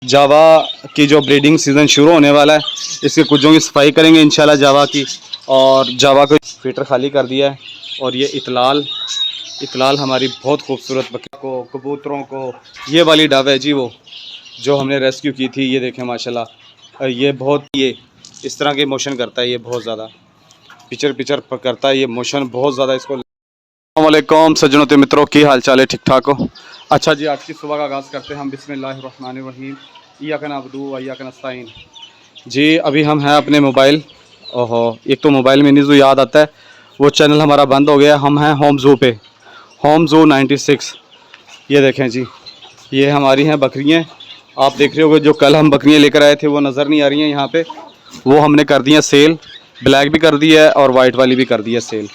जावा की जो breeding season शुरू होने वाला है, इसके कुजों की सफाई करेंगे इंशाल्लाह जावा की। और जावा को फीटर खाली कर दिया है। और ये इतलाल हमारी बहुत खूबसूरत बकरी को, कबूतरों को, ये वाली डव है जी वो जो हमने रेस्क्यू की थी। ये देखें माशाल्लाह, ये इस तरह के मोशन करता है, ये बहुत ज़्यादा पिचर करता है, ये मोशन बहुत ज़्यादा इसको। अस्सलामुअलैकुम सज्जनों ते मित्रों, की हाल चाल है? ठीक ठाक हो? अच्छा जी, आज की सुबह का आगाज़ करते हैं हम बिस्मिल्लाहिर्रहमानिर्रहीम, इय्याका नअबुदु व इय्याका नस्तईन। जी अभी हम हैं अपने मोबाइल, ओहो एक तो मोबाइल में नहीं जो याद आता है, वो चैनल हमारा बंद हो गया। हम हैं होम ज़ू पे, होम ज़ू 96। ये देखें जी, ये हमारी हैं बकरियाँ। आप देख रहे होगे जो कल हम बकरियाँ लेकर आए थे वो नज़र नहीं आ रही हैं यहाँ पे, वो हमने कर दी है सेल। ब्लैक भी कर दी है और वाइट वाली भी कर दी है सेल,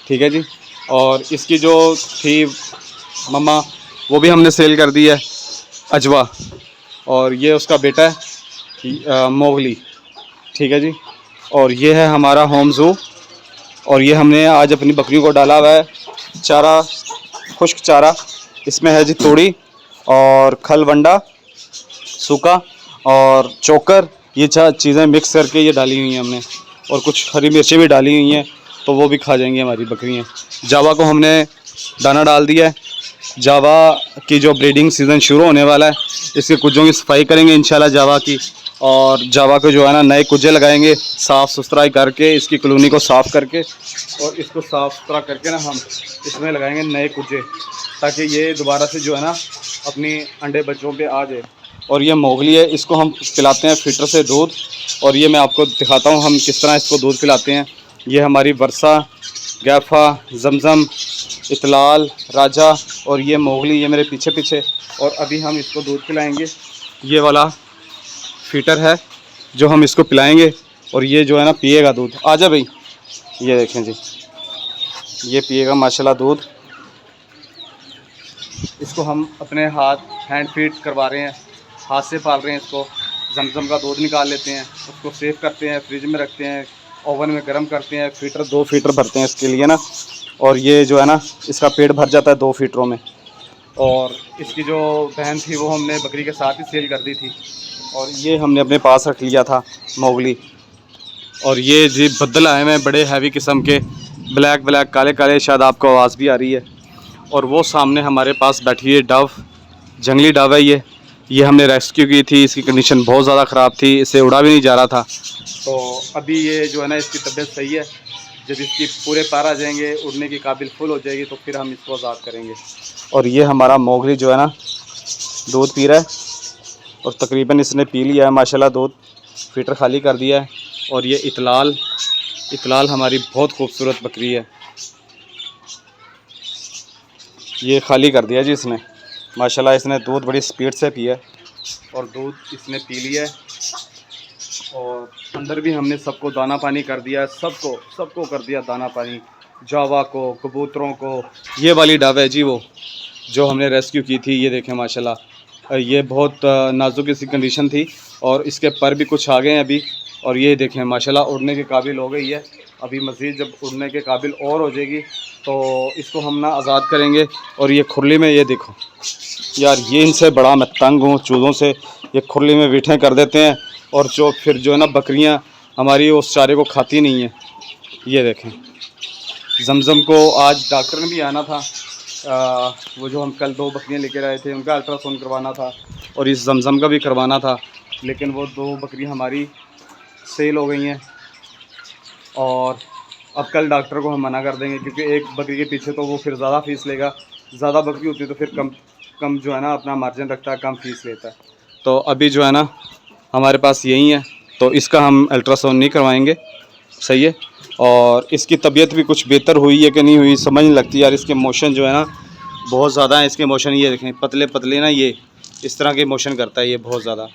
ठीक है जी। और इसकी जो थी मम्मा, वो भी हमने सेल कर दी है, अजवा। और ये उसका बेटा है मोगली, ठीक है जी। और ये है हमारा होम ज़ू। और ये हमने आज अपनी बकरियों को डाला हुआ है चारा, खुश्क चारा। इसमें है जी तोड़ी और खल वंडा सूखा और चोकर, ये चीज़ें मिक्स करके ये डाली हुई हैं हमने। और कुछ हरी मिर्चें भी डाली हुई हैं, तो वो भी खा जाएंगी हमारी बकरियाँ। जावा को हमने दाना डाल दिया है। जावा की जो ब्रीडिंग सीज़न शुरू होने वाला है, इसके कुजों की सफाई करेंगे इंशाल्लाह जावा की। और जावा को जो है ना नए कुजे लगाएंगे, साफ़ सुथराई करके इसकी कॉलोनी को साफ़ करके, और इसको साफ़ सुथरा करके ना हम इसमें लगाएंगे नए कुजे, ताकि ये दोबारा से जो है ना अपनी अंडे बच्चों पे आ जाए। और ये मोगली है, इसको हम पिलाते हैं फ़िल्टर से दूध। और ये मैं आपको दिखाता हूँ हम किस तरह इसको दूध पिलाते हैं। ये हमारी वर्षा, गैफ़ा, जमज़म, इतलाल, राजा और ये मोगली, ये मेरे पीछे पीछे। और अभी हम इसको दूध पिलाएंगे, ये वाला फ़ीटर है जो हम इसको पिलाएंगे। और ये जो है ना पिएगा दूध। आजा भाई, ये देखें जी, ये पिएगा माशाल्लाह दूध। इसको हम अपने हैंड फीड करवा रहे हैं, हाथ से पाल रहे हैं इसको। जमजम का दूध निकाल लेते हैं, उसको सेव करते हैं, फ्रिज में रखते हैं, ओवन में गर्म करते हैं। फ़ीटर 2 फ़ीटर भरते हैं इसके लिए ना। और ये जो है ना इसका पेट भर जाता है 2 फ़ीटरों में। और इसकी जो बहन थी वो हमने बकरी के साथ ही सेल कर दी थी। और ये हमने अपने पास रख लिया था मोगली। और ये जी बद्दल आए हैं बड़े हैवी किस्म के, ब्लैक काले काले, शायद आपको आवाज़ भी आ रही है। और वो सामने हमारे पास बैठी है डव, जंगली डव है ये हमने रेस्क्यू की थी। इसकी कंडीशन बहुत ज़्यादा ख़राब थी, इसे उड़ा भी नहीं जा रहा था। तो अभी ये जो है ना इसकी तबीयत सही है। जब इसकी पूरे पार आ जाएंगे, उड़ने की काबिल फुल हो जाएगी, तो फिर हम इसको आज़ाद करेंगे। और ये हमारा मोगली जो है ना दूध पी रहा है, और तकरीबन इसने पी लिया है माशाल्लाह दूध, फ़िल्टर खाली कर दिया है। और ये इतलाल हमारी बहुत खूबसूरत बकरी है, ये खाली कर दिया जी इसने माशाल्लाह। इसने दूध बड़ी स्पीड से पिया और दूध इसने पी लिया है। और अंदर भी हमने सबको दाना पानी कर दिया, सबको कर दिया दाना पानी, जावा को, कबूतरों को। ये वाली डव है जी वो जो हमने रेस्क्यू की थी। ये देखें माशाल्लाह, ये बहुत नाजुक इसकी कंडीशन थी, और इसके पर भी कुछ आ गए हैं अभी। और ये देखें माशाल्लाह उड़ने के काबिल हो गई है। अभी मज़ीद जब उड़ने के काबिल और हो जाएगी तो इसको हम ना आज़ाद करेंगे। और ये खुरली में, ये देखो यार, ये इनसे बड़ा मैं तंग हूँ चूज़ों से। ये खुरली में बिठे कर देते हैं, और जो फिर जो है ना बकरियाँ हमारी उस चारे को खाती नहीं हैं। ये देखें, जमज़म को आज डॉक्टर ने भी आना था। वो जो हम कल 2 बकरियाँ लेकर आए थे उनका अल्ट्रासाउंड करवाना था, और इस जमज़म का भी करवाना था। लेकिन वो 2 बकरियाँ हमारी सेल हो गई हैं। और अब कल डॉक्टर को हम मना कर देंगे, क्योंकि एक बकरी के पीछे तो वो फिर ज़्यादा फ़ीस लेगा। ज़्यादा बकरी होती है तो फिर कम जो है ना अपना मार्जिन रखता है, कम फ़ीस लेता है। तो अभी जो है ना हमारे पास यही है, तो इसका हम अल्ट्रासाउंड नहीं करवाएंगे, सही है। और इसकी तबीयत भी कुछ बेहतर हुई है कि नहीं हुई समझ नहीं लगती यार। इसके मोशन जो है ना बहुत ज़्यादा है, इसके मोशन ये देखें पतले पतले ना, ये इस तरह के मोशन करता है, ये बहुत ज़्यादा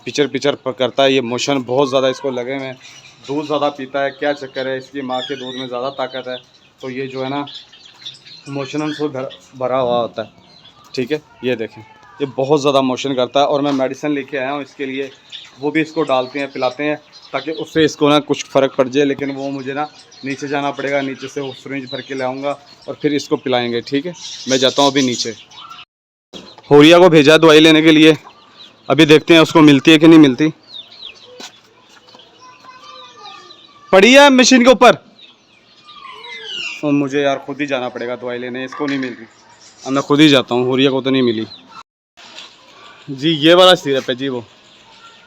पिचर करता है, ये मोशन बहुत ज़्यादा इसको लगे हुए हैं। दूध ज़्यादा पीता है, क्या चक्कर है, इसकी माँ के दूध में ज़्यादा ताकत है, तो ये जो है ना मोशन से भरा हुआ होता है, ठीक है। ये देखें ये बहुत ज़्यादा मोशन करता है, और मैं मेडिसिन लेके आया हूँ इसके लिए, वो भी इसको डालते हैं पिलाते हैं, ताकि उससे इसको ना कुछ फ़र्क पड़ जाए। लेकिन वो मुझे ना नीचे जाना पड़ेगा, नीचे से वो सिरिंज भर के लाऊंगा और फिर इसको पिलाएंगे, ठीक है। मैं जाता हूँ अभी नीचे, होरिया को भेजा दवाई लेने के लिए। अभी देखते हैं उसको मिलती है कि नहीं मिलती। पड़ी है मशीन के ऊपर। तो मुझे यार खुद ही जाना पड़ेगा दवाई लेने, इसको नहीं मिल रही। अब मैं खुद ही जाता हूँ, हुरिया को तो नहीं मिली जी। ये वाला सिरप है जी, वो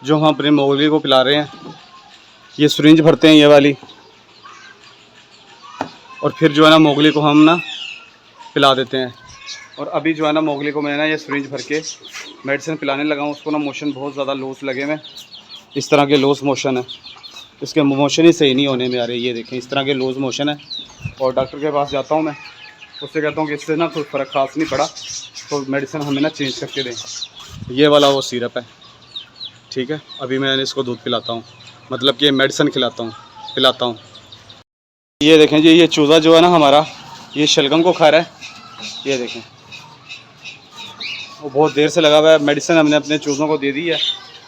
जो हम अपने मोगली को पिला रहे हैं। ये सिरिंज भरते हैं ये वाली, और फिर जो है ना मोगली को हम ना पिला देते हैं। और अभी जो है ना मोगली को मैं ना ये सिरिंज भर के मेडिसिन पिलाने लगा हूँ। उसको ना मोशन बहुत ज़्यादा लूज लगे हुए, इस तरह के लूज मोशन है, इसके मोशन ही सही नहीं होने में आ रहे। ये देखें इस तरह के लूज मोशन है। और डॉक्टर के पास जाता हूँ मैं, उससे कहता हूँ कि इससे ना कोई फ़र्क खास नहीं पड़ा, तो मेडिसिन हमें ना चेंज करके दें। ये वाला वो सिरप है, ठीक है। अभी मैं इसको दूध पिलाता हूँ, मतलब कि मेडिसिन पिलाता हूँ। ये देखें जी, ये चूज़ा जो है ना हमारा, ये शलगम को खा रहा है। ये देखें वो बहुत देर से लगा हुआ है। मेडिसिन हमने अपने चूज़ों को दे दी है,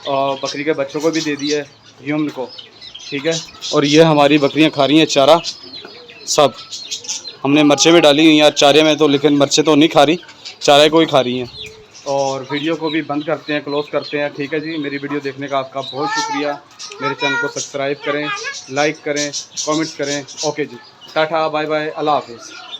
और बकरी के बच्चों को भी दे दी है, ह्यूमन को, ठीक है। और ये हमारी बकरियां खा रही हैं चारा, सब हमने मिर्चें भी डाली हुई हैं चारे में तो, लेकिन मिर्चें तो नहीं खा रही, चारे को ही खा रही हैं। और वीडियो को भी बंद करते हैं, क्लोज़ करते हैं, ठीक है जी। मेरी वीडियो देखने का आपका बहुत शुक्रिया। मेरे चैनल को सब्सक्राइब करें, लाइक करें, कमेंट्स करें। ओके जी, टाटा बाय बाय, अल्लाह हाफिज़।